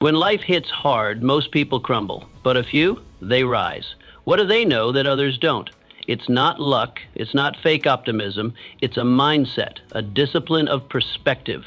When life hits hard, most people crumble, but a few, they rise. What do they know that others don't? It's not luck, it's not fake optimism, it's a mindset, a discipline of perspective.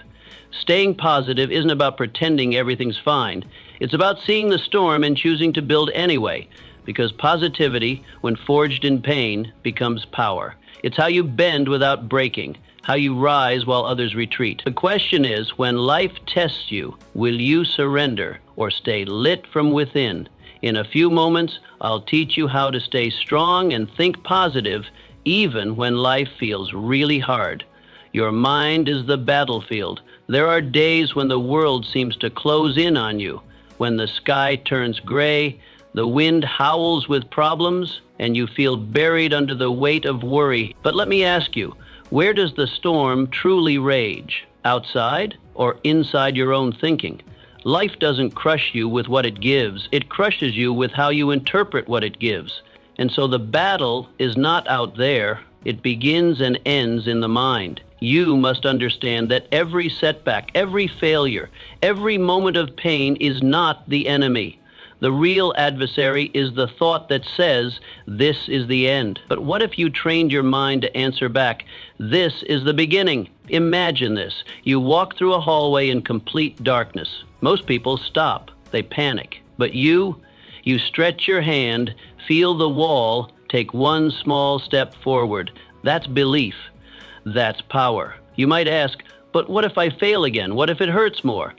Staying positive isn't about pretending everything's fine. It's about seeing the storm and choosing to build anyway, because positivity, when forged in pain, becomes power. It's how you bend without breaking, how you rise while others retreat. The question is, when life tests you, will you surrender or stay lit from within? In a few moments, I'll teach you how to stay strong and think positive even when life feels really hard. Your mind is the battlefield. There are days when the world seems to close in on you, when the sky turns gray, the wind howls with problems, and you feel buried under the weight of worry. But let me ask you, where does the storm truly rage? Outside or inside your own thinking? Life doesn't crush you with what it gives. It crushes you with how you interpret what it gives. And so the battle is not out there. It begins and ends in the mind. You must understand that every setback, every failure, every moment of pain is not the enemy. The real adversary is the thought that says, this is the end. But what if you trained your mind to answer back, this is the beginning? Imagine this. You walk through a hallway in complete darkness. Most people stop. They panic. But you stretch your hand, feel the wall, take one small step forward. That's belief. That's power. You might ask, but what if I fail again? What if it hurts more?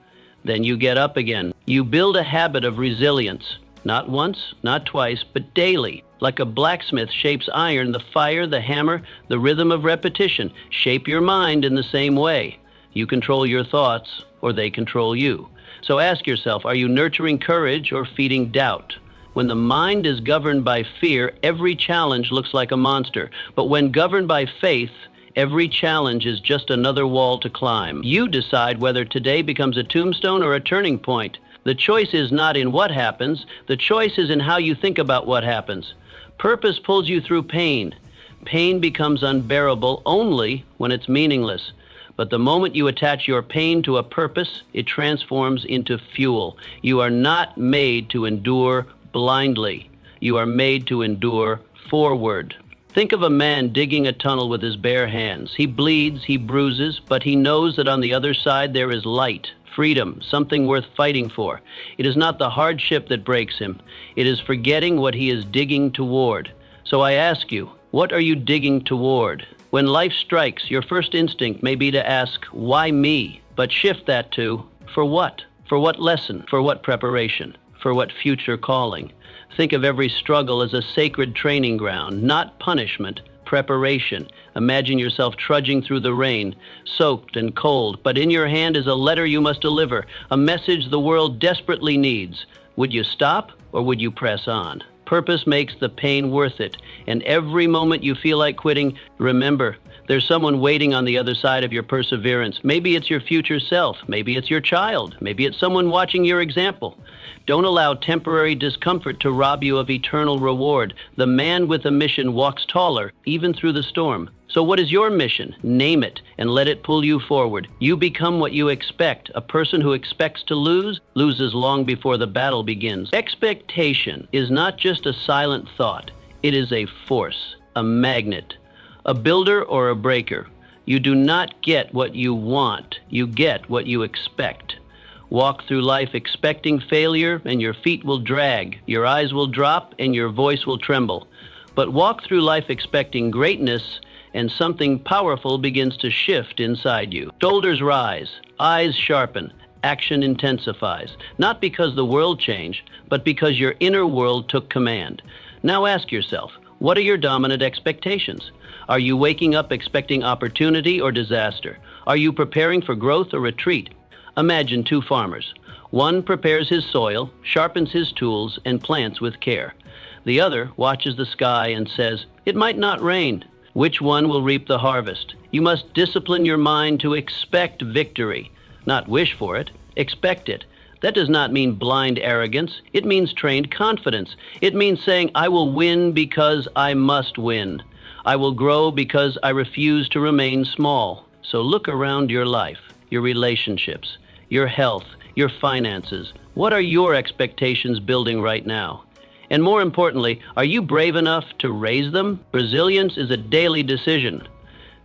Then you get up again. You build a habit of resilience, not once, not twice, but daily. Like a blacksmith shapes iron, the fire, the hammer, the rhythm of repetition. Shape your mind in the same way. You control your thoughts, or they control you. So ask yourself, are you nurturing courage or feeding doubt? When the mind is governed by fear, every challenge looks like a monster. But when governed by faith, every challenge is just another wall to climb. You decide whether today becomes a tombstone or a turning point. The choice is not in what happens. The choice is in how you think about what happens. Purpose pulls you through pain. Pain becomes unbearable only when it's meaningless. But the moment you attach your pain to a purpose, it transforms into fuel. You are not made to endure blindly. You are made to endure forward. Think of a man digging a tunnel with his bare hands. He bleeds, he bruises, but he knows that on the other side there is light, freedom, something worth fighting for. It is not the hardship that breaks him. It is forgetting what he is digging toward. So I ask you, what are you digging toward? When life strikes, your first instinct may be to ask, why me? But shift that to, for what? For what lesson? For what preparation? For what future calling? Think of every struggle as a sacred training ground, not punishment, preparation. Imagine yourself trudging through the rain, soaked and cold, but in your hand is a letter you must deliver, a message the world desperately needs. Would you stop or would you press on? Purpose makes the pain worth it, and every moment you feel like quitting, remember, there's someone waiting on the other side of your perseverance. Maybe it's your future self. Maybe it's your child. Maybe it's someone watching your example. Don't allow temporary discomfort to rob you of eternal reward. The man with a mission walks taller, even through the storm. So what is your mission? Name it and let it pull you forward. You become what you expect. A person who expects to lose, loses long before the battle begins. Expectation is not just a silent thought. It is a force, a magnet, a builder or a breaker. You do not get what you want. You get what you expect. Walk through life expecting failure, and your feet will drag, your eyes will drop, and your voice will tremble. But walk through life expecting greatness, and something powerful begins to shift inside you. Shoulders rise, eyes sharpen, action intensifies. Not because the world changed, but because your inner world took command. Now ask yourself, what are your dominant expectations? Are you waking up expecting opportunity or disaster? Are you preparing for growth or retreat? Imagine two farmers. One prepares his soil, sharpens his tools, and plants with care. The other watches the sky and says, it might not rain. Which one will reap the harvest? You must discipline your mind to expect victory, not wish for it, expect it. That does not mean blind arrogance. It means trained confidence. It means saying, I will win because I must win. I will grow because I refuse to remain small. So look around your life, your relationships, your health, your finances? What are your expectations building right now? And more importantly, are you brave enough to raise them? Resilience is a daily decision.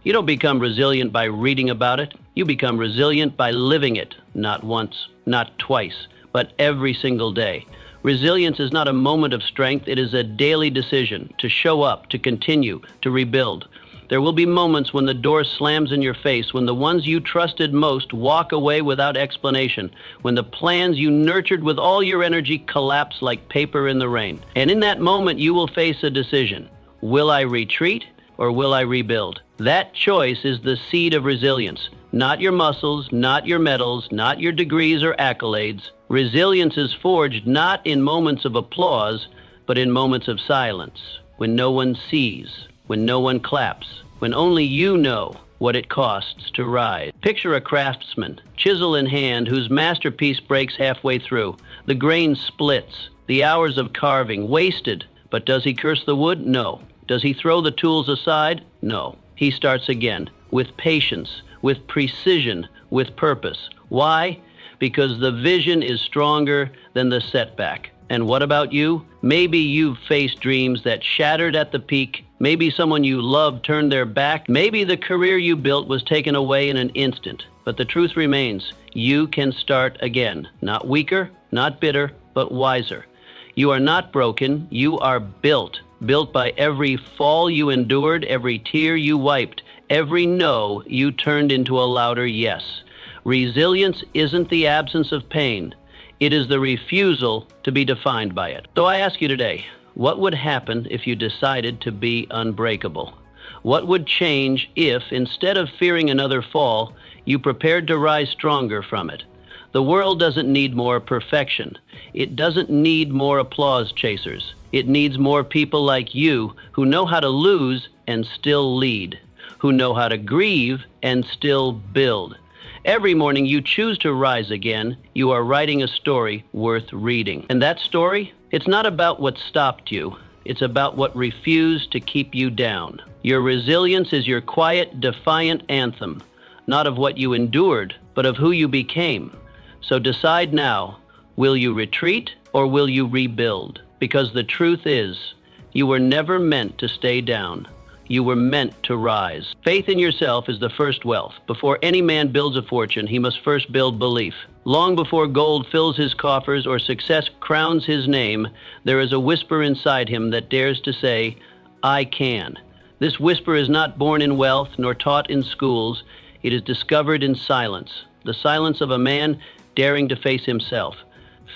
You don't become resilient by reading about it. You become resilient by living it, not once, not twice, but every single day. Resilience is not a moment of strength. It is a daily decision to show up, to continue, to rebuild. There will be moments when the door slams in your face, when the ones you trusted most walk away without explanation, when the plans you nurtured with all your energy collapse like paper in the rain. And in that moment, you will face a decision. Will I retreat or will I rebuild? That choice is the seed of resilience. Not your muscles, not your medals, not your degrees or accolades. Resilience is forged not in moments of applause, but in moments of silence, when no one sees, when no one claps, when only you know what it costs to rise. Picture a craftsman, chisel in hand, whose masterpiece breaks halfway through. The grain splits, the hours of carving wasted. But does he curse the wood? No. Does he throw the tools aside? No. He starts again, with patience, with precision, with purpose. Why? Because the vision is stronger than the setback. And what about you? Maybe you've faced dreams that shattered at the peak. Maybe someone you loved turned their back. Maybe the career you built was taken away in an instant. But the truth remains, you can start again. Not weaker, not bitter, but wiser. You are not broken, you are built. Built by every fall you endured, every tear you wiped, every no you turned into a louder yes. Resilience isn't the absence of pain. It is the refusal to be defined by it. So I ask you today, what would happen if you decided to be unbreakable? What would change if, instead of fearing another fall, you prepared to rise stronger from it? The world doesn't need more perfection. It doesn't need more applause chasers. It needs more people like you who know how to lose and still lead, who know how to grieve and still build. Every morning you choose to rise again, you are writing a story worth reading. And that story, it's not about what stopped you. It's about what refused to keep you down. Your resilience is your quiet, defiant anthem, not of what you endured, but of who you became. So decide now, will you retreat or will you rebuild? Because the truth is, you were never meant to stay down. You were meant to rise. Faith in yourself is the first wealth. Before any man builds a fortune, he must first build belief. Long before gold fills his coffers or success crowns his name, there is a whisper inside him that dares to say, I can. This whisper is not born in wealth nor taught in schools. It is discovered in silence, the silence of a man daring to face himself.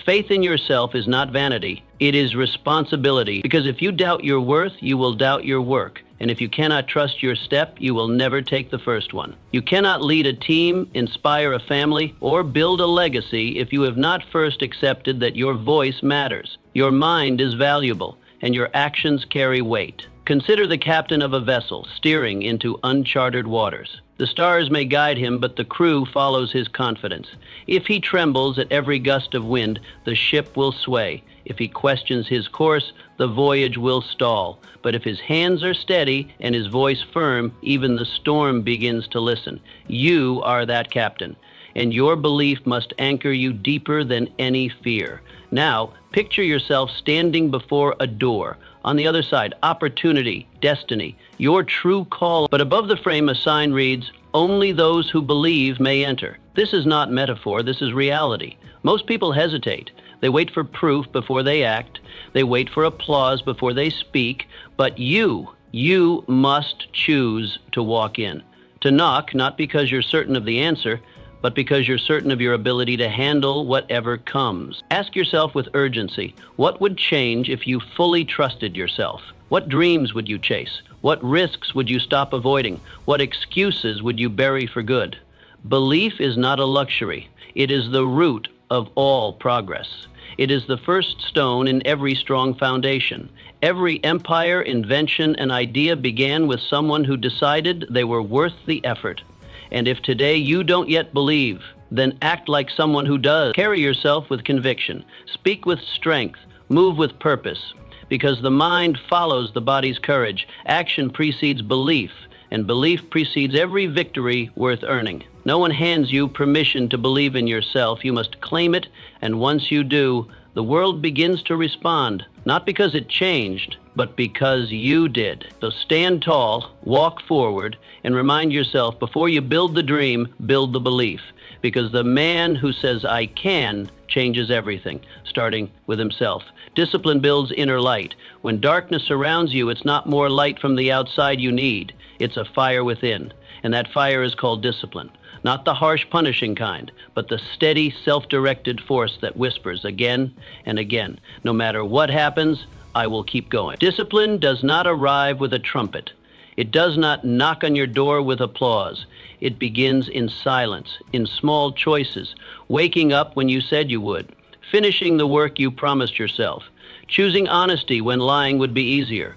Faith in yourself is not vanity. It is responsibility, because if you doubt your worth, you will doubt your work. And if you cannot trust your step, you will never take the first one. You cannot lead a team, inspire a family, or build a legacy if you have not first accepted that your voice matters. Your mind is valuable, and your actions carry weight. Consider the captain of a vessel steering into uncharted waters. The stars may guide him, but the crew follows his confidence. If he trembles at every gust of wind, the ship will sway. If he questions his course, the voyage will stall. But if his hands are steady and his voice firm, even the storm begins to listen. You are that captain, and your belief must anchor you deeper than any fear. Now, picture yourself standing before a door. On the other side, opportunity, destiny, your true call. But above the frame, a sign reads, only those who believe may enter. This is not metaphor, this is reality. Most people hesitate. They wait for proof before they act. They wait for applause before they speak. But you must choose to walk in. To knock, not because you're certain of the answer, but because you're certain of your ability to handle whatever comes. Ask yourself with urgency, what would change if you fully trusted yourself? What dreams would you chase? What risks would you stop avoiding? What excuses would you bury for good? Belief is not a luxury. It is the root of all progress. It is the first stone in every strong foundation. Every empire, invention, and idea began with someone who decided they were worth the effort. And if today you don't yet believe, then act like someone who does. Carry yourself with conviction. Speak with strength. Move with purpose. Because the mind follows the body's courage. Action precedes belief, and belief precedes every victory worth earning. No one hands you permission to believe in yourself. You must claim it, and once you do, the world begins to respond, not because it changed, but because you did. So stand tall, walk forward, and remind yourself, before you build the dream, build the belief. Because the man who says, "I can," changes everything, starting with himself. Discipline builds inner light. When darkness surrounds you, it's not more light from the outside you need. It's a fire within. And that fire is called discipline. Not the harsh, punishing kind, but the steady, self-directed force that whispers again and again, "No matter what happens, I will keep going." Discipline does not arrive with a trumpet. It does not knock on your door with applause. It begins in silence, in small choices, waking up when you said you would, finishing the work you promised yourself, choosing honesty when lying would be easier,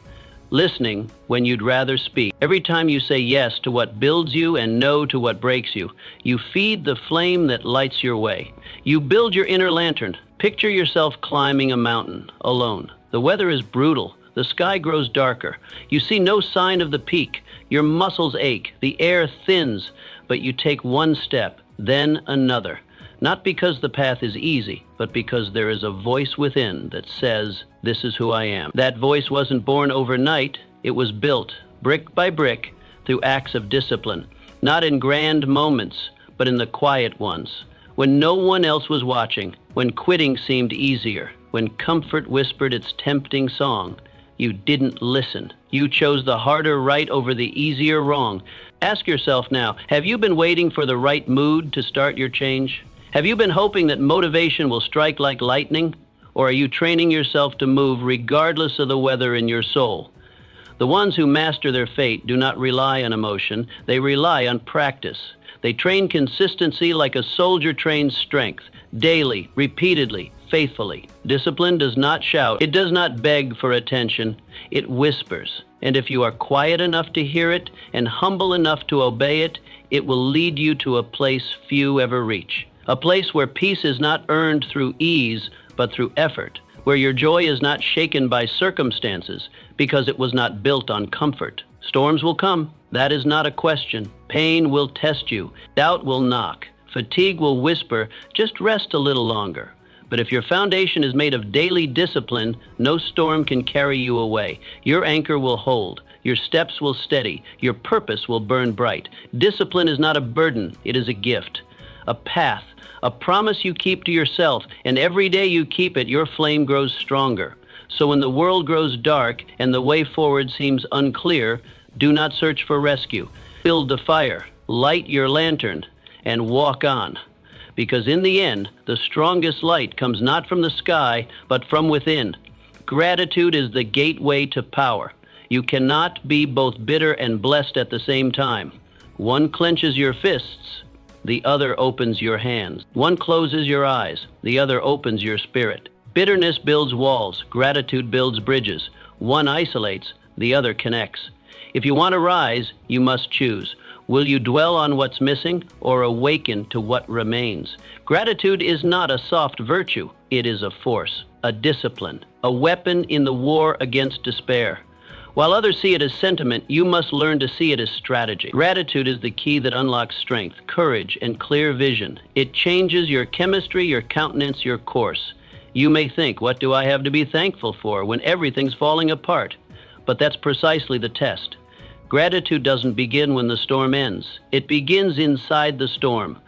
listening when you'd rather speak. Every time you say yes to what builds you and no to what breaks you, you feed the flame that lights your way. You build your inner lantern. Picture yourself climbing a mountain alone. The weather is brutal. The sky grows darker. You see no sign of the peak. Your muscles ache. The air thins. But you take one step, then another. Not because the path is easy, but because there is a voice within that says, "This is who I am." That voice wasn't born overnight. It was built, brick by brick, through acts of discipline. Not in grand moments, but in the quiet ones. When no one else was watching, when quitting seemed easier, when comfort whispered its tempting song, you didn't listen. You chose the harder right over the easier wrong. Ask yourself now, have you been waiting for the right mood to start your change? Have you been hoping that motivation will strike like lightning? Or are you training yourself to move regardless of the weather in your soul? The ones who master their fate do not rely on emotion, they rely on practice. They train consistency like a soldier trains strength, daily, repeatedly, faithfully. Discipline does not shout. It does not beg for attention. It whispers. And if you are quiet enough to hear it and humble enough to obey it, it will lead you to a place few ever reach. A place where peace is not earned through ease, but through effort. Where your joy is not shaken by circumstances because it was not built on comfort. Storms will come. That is not a question. Pain will test you. Doubt will knock. Fatigue will whisper, "Just rest a little longer." But if your foundation is made of daily discipline, no storm can carry you away. Your anchor will hold. Your steps will steady. Your purpose will burn bright. Discipline is not a burden. It is a gift, a path, a promise you keep to yourself. And every day you keep it, your flame grows stronger. So when the world grows dark and the way forward seems unclear, do not search for rescue. Build the fire, light your lantern, and walk on. Because in the end, the strongest light comes not from the sky, but from within. Gratitude is the gateway to power. You cannot be both bitter and blessed at the same time. One clenches your fists, the other opens your hands. One closes your eyes, the other opens your spirit. Bitterness builds walls, gratitude builds bridges. One isolates, the other connects. If you want to rise, you must choose. Will you dwell on what's missing or awaken to what remains? Gratitude is not a soft virtue. It is a force, a discipline, a weapon in the war against despair. While others see it as sentiment, you must learn to see it as strategy. Gratitude is the key that unlocks strength, courage, and clear vision. It changes your chemistry, your countenance, your course. You may think, what do I have to be thankful for when everything's falling apart? But that's precisely the test. Gratitude doesn't begin when the storm ends. It begins inside the storm.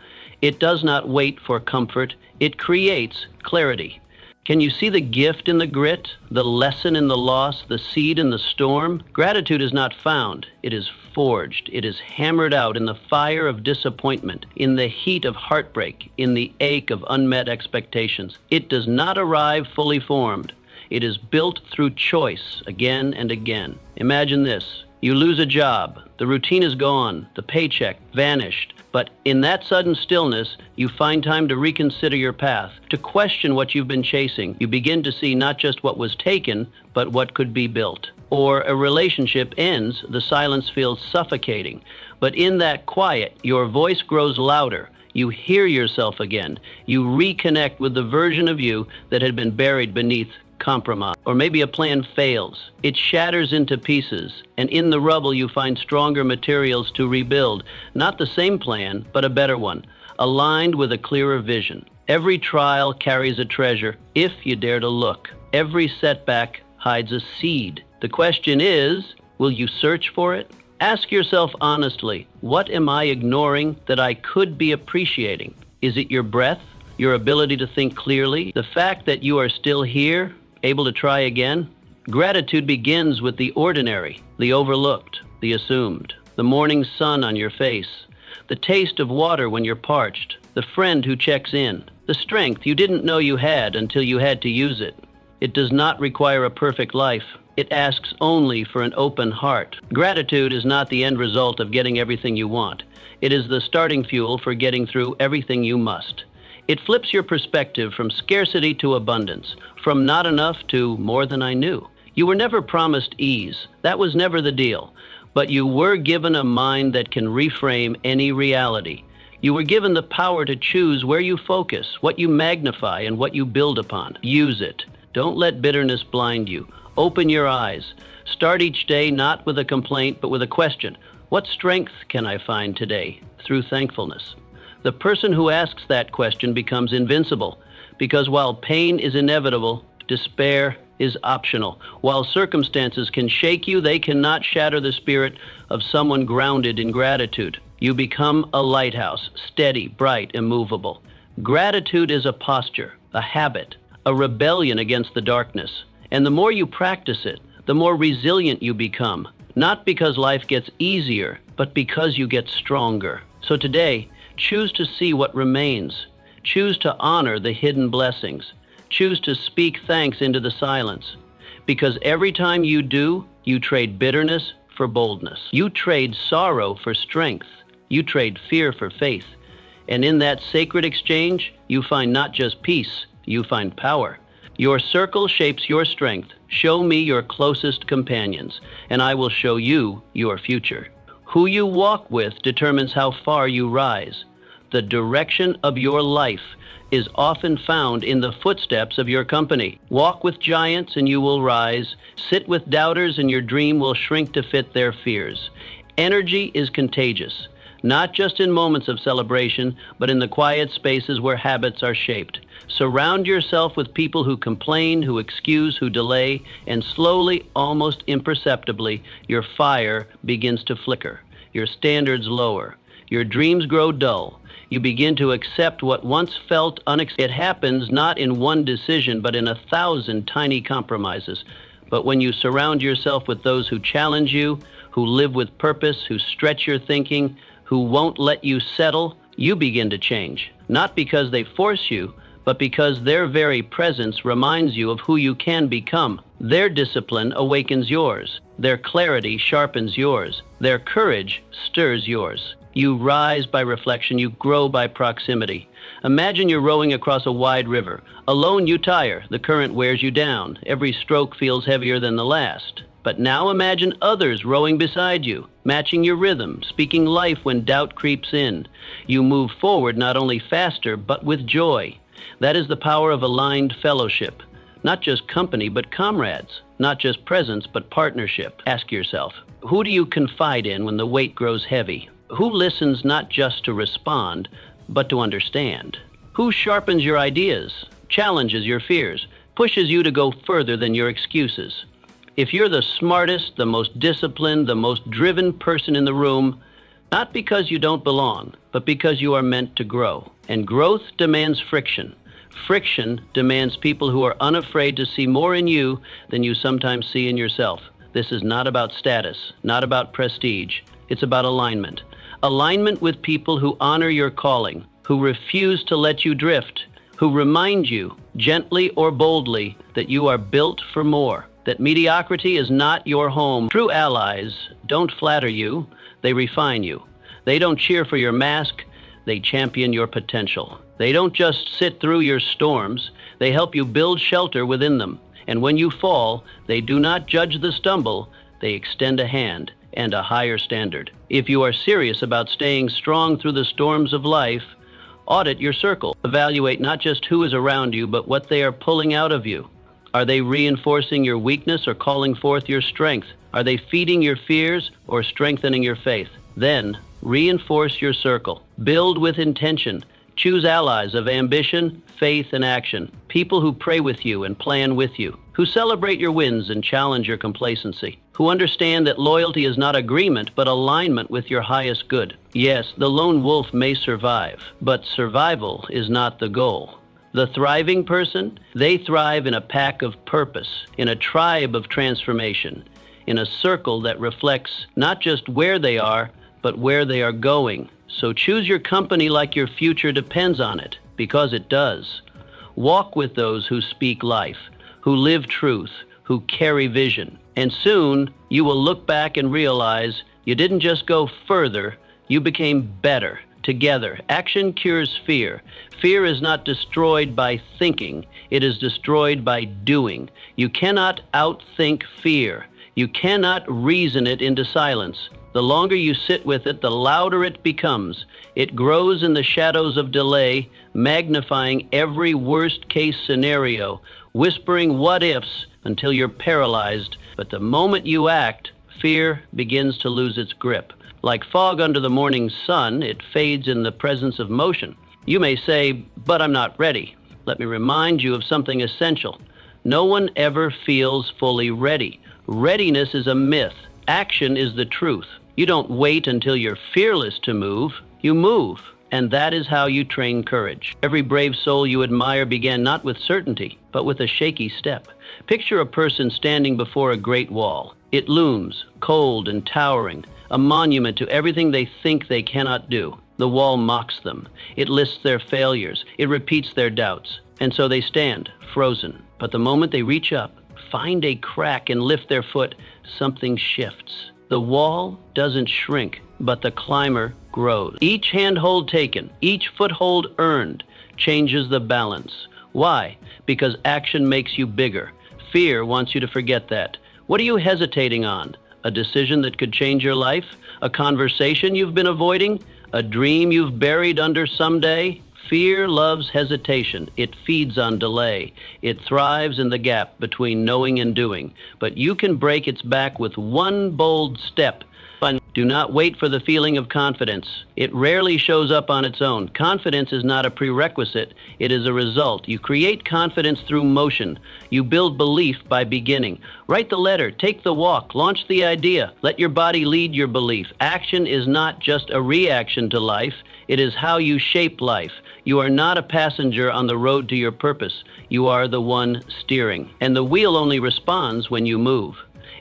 It does not wait for comfort. It creates clarity. Can you see the gift in the grit, the lesson in the loss, the seed in the storm? Gratitude is not found. It is forged. It is hammered out in the fire of disappointment, in the heat of heartbreak, in the ache of unmet expectations. It does not arrive fully formed. It is built through choice again and again. Imagine this. You lose a job. The routine is gone. The paycheck vanished. But in that sudden stillness, you find time to reconsider your path, to question what you've been chasing. You begin to see not just what was taken, but what could be built. Or a relationship ends, the silence feels suffocating. But in that quiet, your voice grows louder. You hear yourself again. You reconnect with the version of you that had been buried beneath compromise, or maybe a plan fails. It shatters into pieces, and in the rubble you find stronger materials to rebuild. Not the same plan, but a better one, aligned with a clearer vision. Every trial carries a treasure, if you dare to look. Every setback hides a seed. The question is, will you search for it? Ask yourself honestly, what am I ignoring that I could be appreciating? Is it your breath? Your ability to think clearly? The fact that you are still here, able to try again? Gratitude begins with the ordinary, the overlooked, the assumed. The morning sun on your face, the taste of water when you're parched, the friend who checks in, the strength you didn't know you had until you had to use it. It does not require a perfect life. It asks only for an open heart. Gratitude is not the end result of getting everything you want. It is the starting fuel for getting through everything you must. It flips your perspective from scarcity to abundance, from not enough to more than I knew. You were never promised ease. That was never the deal. But you were given a mind that can reframe any reality. You were given the power to choose where you focus, what you magnify, and what you build upon. Use it. Don't let bitterness blind you. Open your eyes. Start each day not with a complaint, but with a question. What strength can I find today through thankfulness? The person who asks that question becomes invincible, because while pain is inevitable, despair is optional. While circumstances can shake you, they cannot shatter the spirit of someone grounded in gratitude. You become a lighthouse, steady, bright, immovable. Gratitude is a posture, a habit, a rebellion against the darkness. And the more you practice it, the more resilient you become. Not because life gets easier, but because you get stronger. So today, choose to see what remains. Choose to honor the hidden blessings. Choose to speak thanks into the silence. Because every time you do, you trade bitterness for boldness. You trade sorrow for strength. You trade fear for faith. And in that sacred exchange, you find not just peace, you find power. Your circle shapes your strength. Show me your closest companions, and I will show you your future. Who you walk with determines how far you rise. The direction of your life is often found in the footsteps of your company. Walk with giants and you will rise. Sit with doubters and your dream will shrink to fit their fears. Energy is contagious, not just in moments of celebration, but in the quiet spaces where habits are shaped. Surround yourself with people who complain, who excuse, who delay, and slowly, almost imperceptibly, your fire begins to flicker. Your standards lower. Your dreams grow dull. You begin to accept what once felt unacceptable. It happens not in one decision, but in 1,000 tiny compromises. But when you surround yourself with those who challenge you, who live with purpose, who stretch your thinking, who won't let you settle, you begin to change. Not because they force you, but because their very presence reminds you of who you can become. Their discipline awakens yours. Their clarity sharpens yours. Their courage stirs yours. You rise by reflection. You grow by proximity. Imagine you're rowing across a wide river. Alone you tire. The current wears you down. Every stroke feels heavier than the last. But now imagine others rowing beside you, matching your rhythm, speaking life when doubt creeps in. You move forward not only faster, but with joy. That is the power of aligned fellowship. Not just company, but comrades. Not just presence, but partnership. Ask yourself, who do you confide in when the weight grows heavy? Who listens not just to respond, but to understand? Who sharpens your ideas, challenges your fears, pushes you to go further than your excuses? If you're the smartest, the most disciplined, the most driven person in the room, not because you don't belong, but because you are meant to grow. And growth demands friction. Friction demands people who are unafraid to see more in you than you sometimes see in yourself. This is not about status, not about prestige. It's about alignment. Alignment with people who honor your calling, who refuse to let you drift, who remind you, gently or boldly, that you are built for more, that mediocrity is not your home. True allies don't flatter you, they refine you. They don't cheer for your mask, they champion your potential. They don't just sit through your storms, they help you build shelter within them. And when you fall, they do not judge the stumble, they extend a hand and a higher standard. If you are serious about staying strong through the storms of life, audit your circle. Evaluate not just who is around you, but what they are pulling out of you. Are they reinforcing your weakness or calling forth your strength? Are they feeding your fears or strengthening your faith? Then, reinforce your circle. Build with intention. Choose allies of ambition, faith, and action. People who pray with you and plan with you, who celebrate your wins and challenge your complacency, who understand that loyalty is not agreement but alignment with your highest good. Yes, the lone wolf may survive, but survival is not the goal. The thriving person, they thrive in a pack of purpose, in a tribe of transformation, in a circle that reflects not just where they are, but where they are going. So choose your company like your future depends on it, because it does. Walk with those who speak life, who live truth, who carry vision. And soon you will look back and realize you didn't just go further, you became better. Together, action cures fear. Fear is not destroyed by thinking, it is destroyed by doing. You cannot outthink fear. You cannot reason it into silence. The longer you sit with it, the louder it becomes. It grows in the shadows of delay, magnifying every worst-case scenario, whispering what-ifs until you're paralyzed. But the moment you act, fear begins to lose its grip. Like fog under the morning sun, it fades in the presence of motion. You may say, "But I'm not ready." Let me remind you of something essential. No one ever feels fully ready. Readiness is a myth. Action is the truth. You don't wait until you're fearless to move. You move. And that is how you train courage. Every brave soul you admire began not with certainty, but with a shaky step. Picture a person standing before a great wall. It looms, cold and towering, a monument to everything they think they cannot do. The wall mocks them. It lists their failures. It repeats their doubts. And so they stand, frozen. But the moment they reach up, find a crack and lift their foot, something shifts. The wall doesn't shrink, but the climber grows. Each handhold taken, each foothold earned, changes the balance. Why? Because action makes you bigger. Fear wants you to forget that. What are you hesitating on? A decision that could change your life? A conversation you've been avoiding? A dream you've buried under someday? Fear loves hesitation. It feeds on delay. It thrives in the gap between knowing and doing. But you can break its back with one bold step. Do not wait for the feeling of confidence. It rarely shows up on its own. Confidence is not a prerequisite. It is a result. You create confidence through motion. You build belief by beginning. Write the letter. Take the walk. Launch the idea. Let your body lead your belief. Action is not just a reaction to life. It is how you shape life. You are not a passenger on the road to your purpose. You are the one steering. And the wheel only responds when you move.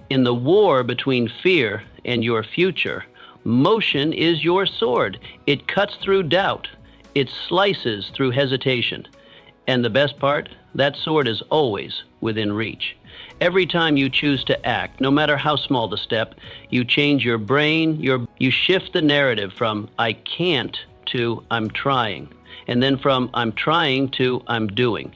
In the war between fear and your future, motion is your sword. It cuts through doubt. It slices through hesitation. And the best part, that sword is always within reach. Every time you choose to act, no matter how small the step, you change your brain, you shift the narrative from "I can't" to "I'm trying." And then from "I'm trying" to "I'm doing."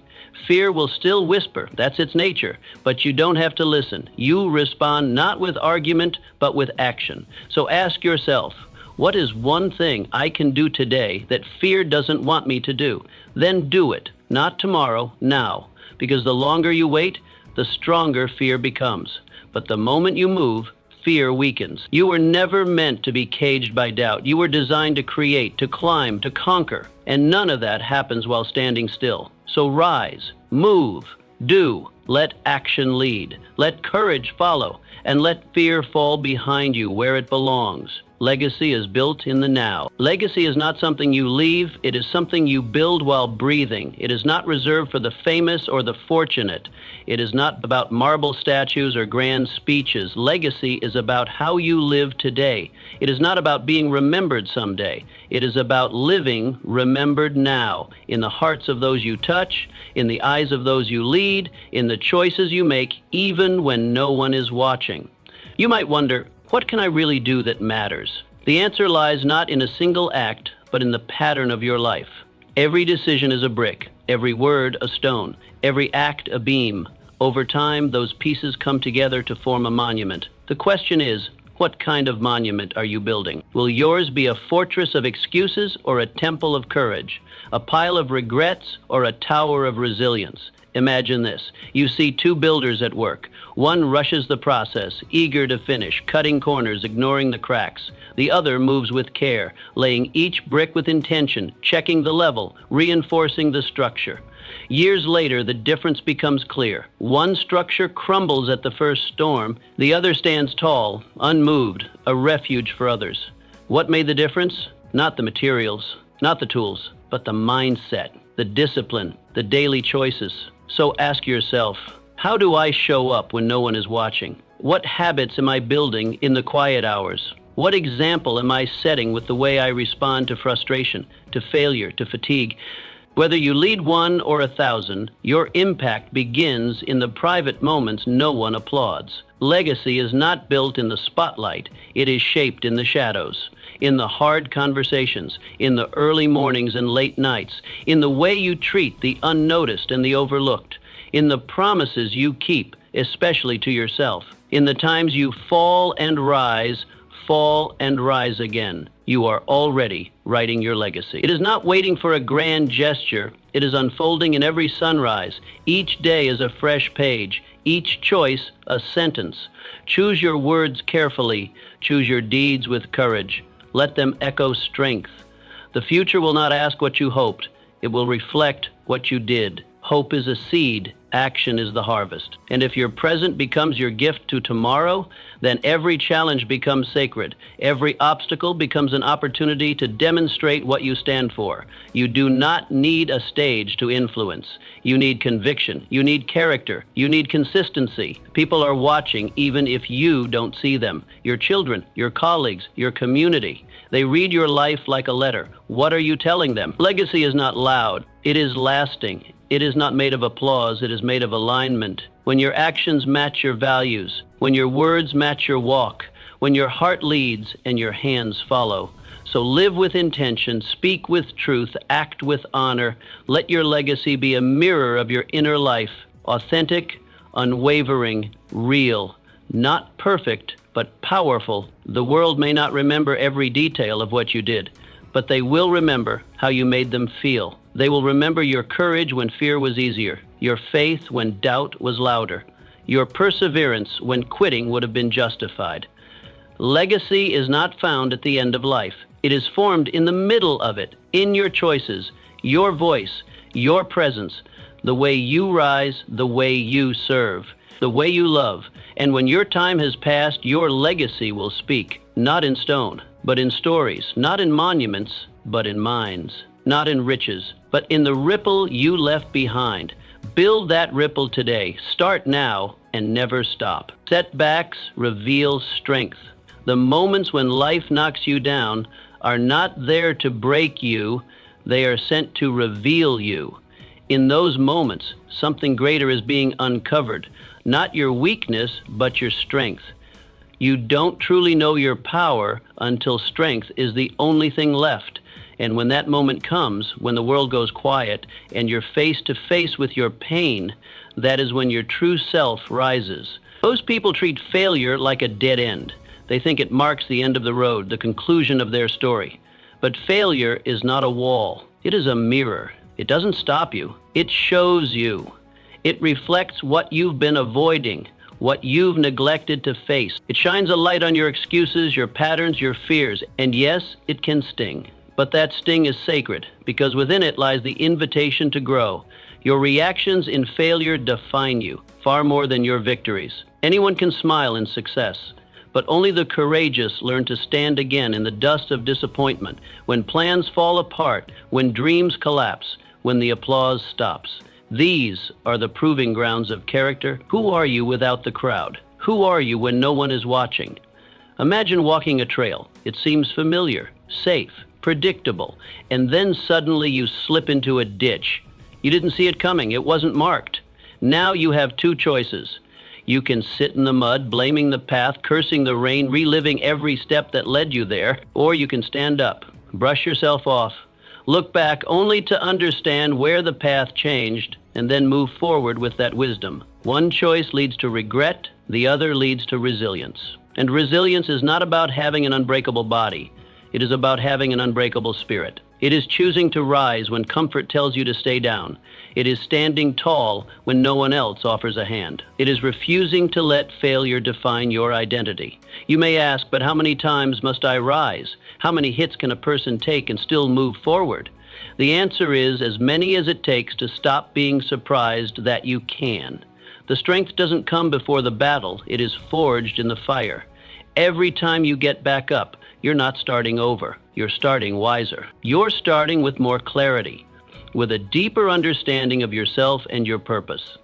Fear will still whisper, that's its nature, but you don't have to listen. You respond not with argument, but with action. So ask yourself, what is one thing I can do today that fear doesn't want me to do? Then do it, not tomorrow, now. Because the longer you wait, the stronger fear becomes. But the moment you move, fear weakens. You were never meant to be caged by doubt. You were designed to create, to climb, to conquer. And none of that happens while standing still. So rise, move, do, let action lead, let courage follow, and let fear fall behind you where it belongs. Legacy is built in the now. Legacy is not something you leave, it is something you build while breathing. It is not reserved for the famous or the fortunate. It is not about marble statues or grand speeches. Legacy is about how you live today. It is not about being remembered someday. It is about living remembered now, in the hearts of those you touch, in the eyes of those you lead, in the choices you make, even when no one is watching. You might wonder, what can I really do that matters? The answer lies not in a single act, but in the pattern of your life. Every decision is a brick, every word a stone, every act a beam. Over time, those pieces come together to form a monument. The question is, what kind of monument are you building? Will yours be a fortress of excuses or a temple of courage? A pile of regrets or a tower of resilience? Imagine this. You see two builders at work. One rushes the process, eager to finish, cutting corners, ignoring the cracks. The other moves with care, laying each brick with intention, checking the level, reinforcing the structure. Years later, the difference becomes clear. One structure crumbles at the first storm. The other stands tall, unmoved, a refuge for others. What made the difference? Not the materials, not the tools, but the mindset, the discipline, the daily choices. So ask yourself, how do I show up when no one is watching? What habits am I building in the quiet hours? What example am I setting with the way I respond to frustration, to failure, to fatigue? Whether you lead 1 or 1,000, your impact begins in the private moments no one applauds. Legacy is not built in the spotlight. It is shaped in the shadows, in the hard conversations, in the early mornings and late nights, in the way you treat the unnoticed and the overlooked, in the promises you keep, especially to yourself, in the times you fall and rise again. You are already writing your legacy. It is not waiting for a grand gesture. It is unfolding in every sunrise. Each day is a fresh page. Each choice a sentence. Choose your words carefully. Choose your deeds with courage. Let them echo strength. The future will not ask what you hoped. It will reflect what you did. Hope is a seed. Action is the harvest. And if your present becomes your gift to tomorrow, then every challenge becomes sacred. Every obstacle becomes an opportunity to demonstrate what you stand for. You do not need a stage to influence. You need conviction. You need character. You need consistency. People are watching even if you don't see them. Your children, your colleagues, your community. They read your life like a letter. What are you telling them? Legacy is not loud. It is lasting. It is not made of applause. It is made of alignment. When your actions match your values, when your words match your walk, when your heart leads and your hands follow. So live with intention, speak with truth, act with honor. Let your legacy be a mirror of your inner life, authentic, unwavering, real, not perfect, but powerful. The world may not remember every detail of what you did, but they will remember how you made them feel. They will remember your courage when fear was easier, your faith when doubt was louder, your perseverance when quitting would have been justified. Legacy is not found at the end of life. It is formed in the middle of it, in your choices, your voice, your presence, the way you rise, the way you serve, the way you love. And when your time has passed, your legacy will speak, not in stone, but in stories, not in monuments, but in minds, not in riches, but in the ripple you left behind. Build that ripple today. Start now and never stop. Setbacks reveal strength. The moments when life knocks you down are not there to break you. They are sent to reveal you. In those moments, something greater is being uncovered. Not your weakness, but your strength. You don't truly know your power until strength is the only thing left. And when that moment comes, when the world goes quiet and you're face to face with your pain, that is when your true self rises. Most people treat failure like a dead end. They think it marks the end of the road, the conclusion of their story. But failure is not a wall. It is a mirror. It doesn't stop you. It shows you. It reflects what you've been avoiding, what you've neglected to face. It shines a light on your excuses, your patterns, your fears. And yes, it can sting. But that sting is sacred, because within it lies the invitation to grow. Your reactions in failure define you, far more than your victories. Anyone can smile in success, but only the courageous learn to stand again in the dust of disappointment, when plans fall apart, when dreams collapse, when the applause stops. These are the proving grounds of character. Who are you without the crowd? Who are you when no one is watching? Imagine walking a trail. It seems familiar, safe, predictable, and then suddenly you slip into a ditch. You didn't see it coming. It wasn't marked. Now you have two choices. You can sit in the mud, blaming the path, cursing the rain, reliving every step that led you there, or you can stand up, brush yourself off, look back only to understand where the path changed, and then move forward with that wisdom. One choice leads to regret, the other leads to resilience. And resilience is not about having an unbreakable body. It is about having an unbreakable spirit. It is choosing to rise when comfort tells you to stay down. It is standing tall when no one else offers a hand. It is refusing to let failure define your identity. You may ask, but how many times must I rise? How many hits can a person take and still move forward? The answer is as many as it takes to stop being surprised that you can. The strength doesn't come before the battle. It is forged in the fire. Every time you get back up, you're not starting over. You're starting wiser. You're starting with more clarity, with a deeper understanding of yourself and your purpose.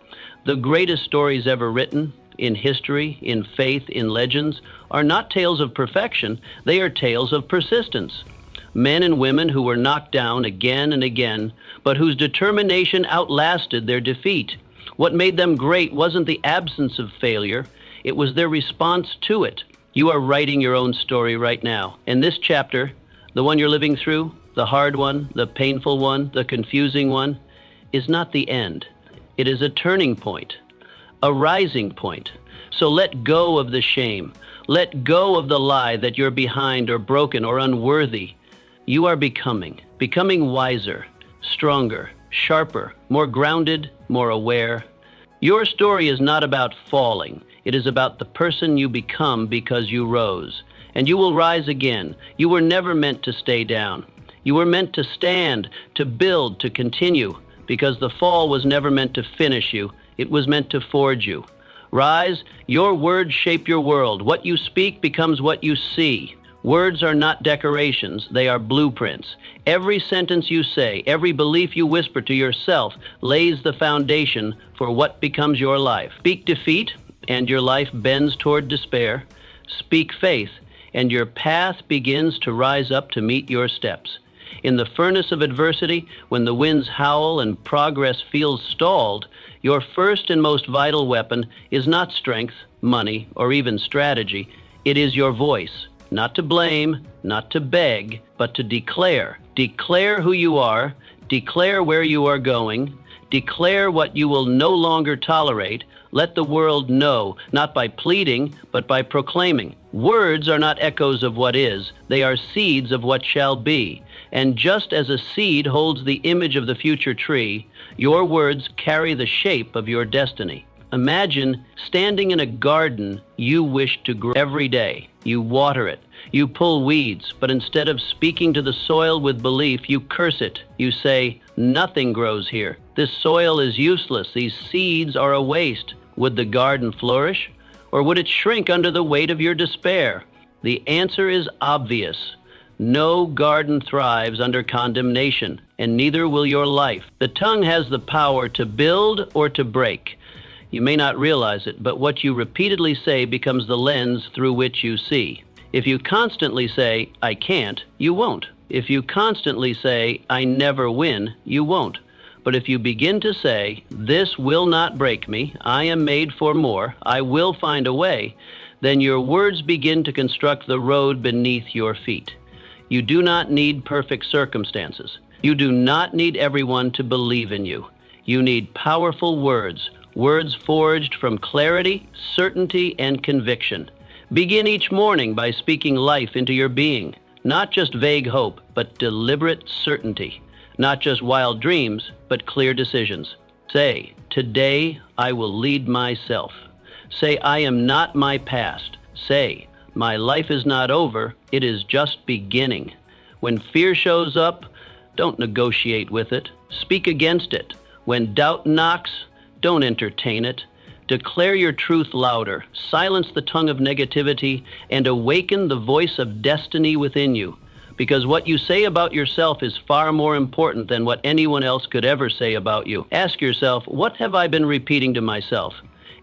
The greatest stories ever written, in history, in faith, in legends, are not tales of perfection. They are tales of persistence. Men and women who were knocked down again and again, but whose determination outlasted their defeat. What made them great wasn't the absence of failure, it was their response to it. You are writing your own story right now. And this chapter, the one you're living through, the hard one, the painful one, the confusing one, is not the end. It is a turning point, a rising point. So let go of the shame. Let go of the lie that you're behind or broken or unworthy. You are becoming wiser, stronger, sharper, more grounded, more aware. Your story is not about falling. It is about the person you become because you rose. And you will rise again. You were never meant to stay down. You were meant to stand, to build, to continue, because the fall was never meant to finish you. It was meant to forge you. Rise, your words shape your world. What you speak becomes what you see. Words are not decorations, they are blueprints. Every sentence you say, every belief you whisper to yourself lays the foundation for what becomes your life. Speak defeat, and your life bends toward despair. Speak faith, and your path begins to rise up to meet your steps. In the furnace of adversity, when the winds howl and progress feels stalled, your first and most vital weapon is not strength, money, or even strategy. It is your voice. Not to blame, not to beg, but to declare. Declare who you are, declare where you are going, declare what you will no longer tolerate. Let the world know, not by pleading, but by proclaiming. Words are not echoes of what is, they are seeds of what shall be. And just as a seed holds the image of the future tree, your words carry the shape of your destiny. Imagine standing in a garden you wish to grow every day. You water it. You pull weeds, but instead of speaking to the soil with belief, you curse it. You say, nothing grows here. This soil is useless. These seeds are a waste. Would the garden flourish, or would it shrink under the weight of your despair? The answer is obvious. No garden thrives under condemnation, and neither will your life. The tongue has the power to build or to break. You may not realize it, but what you repeatedly say becomes the lens through which you see. If you constantly say, I can't, you won't. If you constantly say, I never win, you won't. But if you begin to say, this will not break me, I am made for more, I will find a way, then your words begin to construct the road beneath your feet. You do not need perfect circumstances. You do not need everyone to believe in you. You need powerful words. Words forged from clarity, certainty, and conviction. Begin each morning by speaking life into your being. Not just vague hope, but deliberate certainty. Not just wild dreams, but clear decisions. Say, today I will lead myself. Say, I am not my past. Say, my life is not over, it is just beginning. When fear shows up, don't negotiate with it. Speak against it. When doubt knocks, don't entertain it. Declare your truth louder. Silence the tongue of negativity and awaken the voice of destiny within you. Because what you say about yourself is far more important than what anyone else could ever say about you. Ask yourself, what have I been repeating to myself?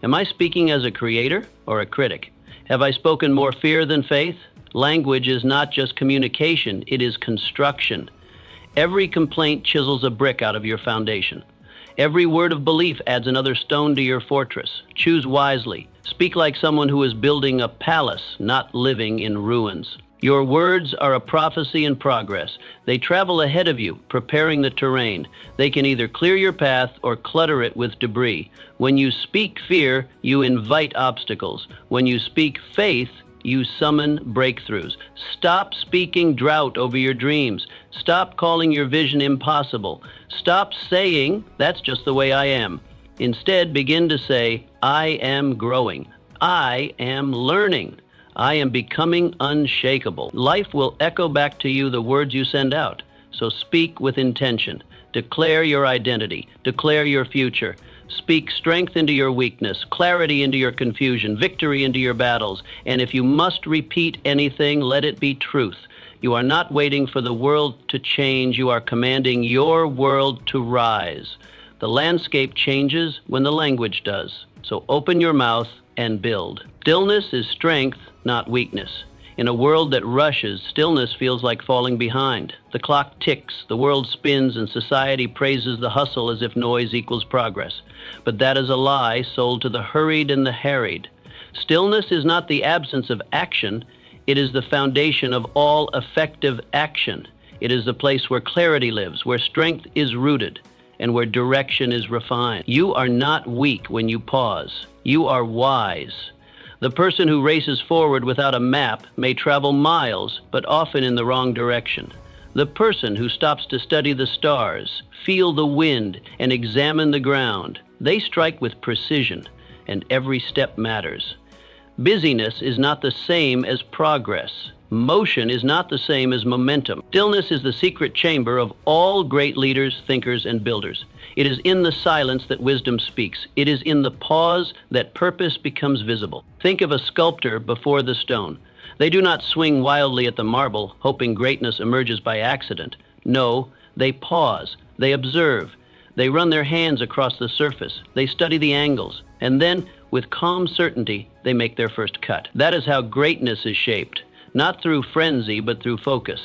Am I speaking as a creator or a critic? Have I spoken more fear than faith? Language is not just communication, it is construction. Every complaint chisels a brick out of your foundation. Every word of belief adds another stone to your fortress. Choose wisely. Speak like someone who is building a palace, not living in ruins. Your words are a prophecy in progress. They travel ahead of you, preparing the terrain. They can either clear your path or clutter it with debris. When you speak fear, you invite obstacles. When you speak faith, you summon breakthroughs. Stop speaking drought over your dreams. Stop calling your vision impossible. Stop saying, that's just the way I am. Instead, begin to say, I am growing. I am learning. I am becoming unshakable. Life will echo back to you the words you send out. So speak with intention. Declare your identity. Declare your future. Speak strength into your weakness, clarity into your confusion, victory into your battles. And if you must repeat anything, let it be truth. You are not waiting for the world to change. You are commanding your world to rise. The landscape changes when the language does. So open your mouth and build. Stillness is strength, not weakness. In a world that rushes, stillness feels like falling behind. The clock ticks, the world spins, and society praises the hustle as if noise equals progress. But that is a lie sold to the hurried and the harried. Stillness is not the absence of action. It is the foundation of all effective action. It is the place where clarity lives, where strength is rooted, and where direction is refined. You are not weak when you pause. You are wise. The person who races forward without a map may travel miles, but often in the wrong direction. The person who stops to study the stars, feel the wind, and examine the ground, they strike with precision, and every step matters. Busyness is not the same as progress. Motion is not the same as momentum. Stillness is the secret chamber of all great leaders, thinkers, and builders. It is in the silence that wisdom speaks. It is in the pause that purpose becomes visible. Think of a sculptor before the stone. They do not swing wildly at the marble, hoping greatness emerges by accident. No, they pause. They observe. They run their hands across the surface. They study the angles. And then, with calm certainty, they make their first cut. That is how greatness is shaped. Not through frenzy, but through focus.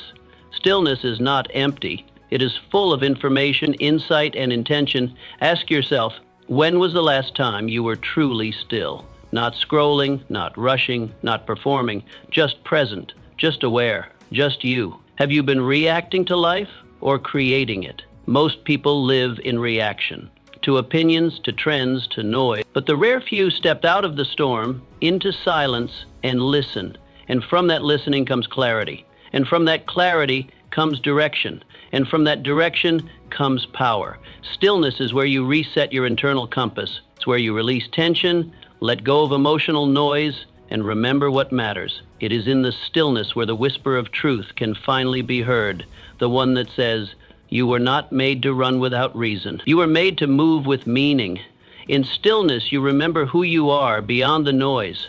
Stillness is not empty. It is full of information, insight, and intention. Ask yourself, when was the last time you were truly still? Not scrolling, not rushing, not performing, just present, just aware, just you. Have you been reacting to life or creating it? Most people live in reaction, to opinions, to trends, to noise. But the rare few stepped out of the storm, into silence, and listened. And from that listening comes clarity. And from that clarity comes direction. And from that direction comes power. Stillness is where you reset your internal compass. It's where you release tension, let go of emotional noise, and remember what matters. It is in the stillness where the whisper of truth can finally be heard. The one that says, you were not made to run without reason. You were made to move with meaning. In stillness, you remember who you are beyond the noise.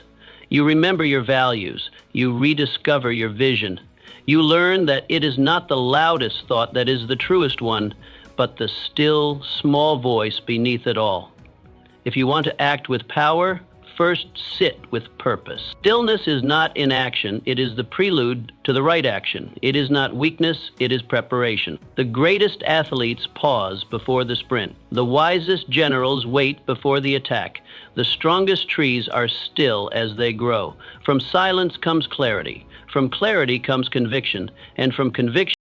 You remember your values. You rediscover your vision. You learn that it is not the loudest thought that is the truest one, but the still, small voice beneath it all. If you want to act with power, first sit with purpose. Stillness is not inaction. It is the prelude to the right action. It is not weakness. It is preparation. The greatest athletes pause before the sprint. The wisest generals wait before the attack. The strongest trees are still as they grow. From silence comes clarity. From clarity comes conviction. And from conviction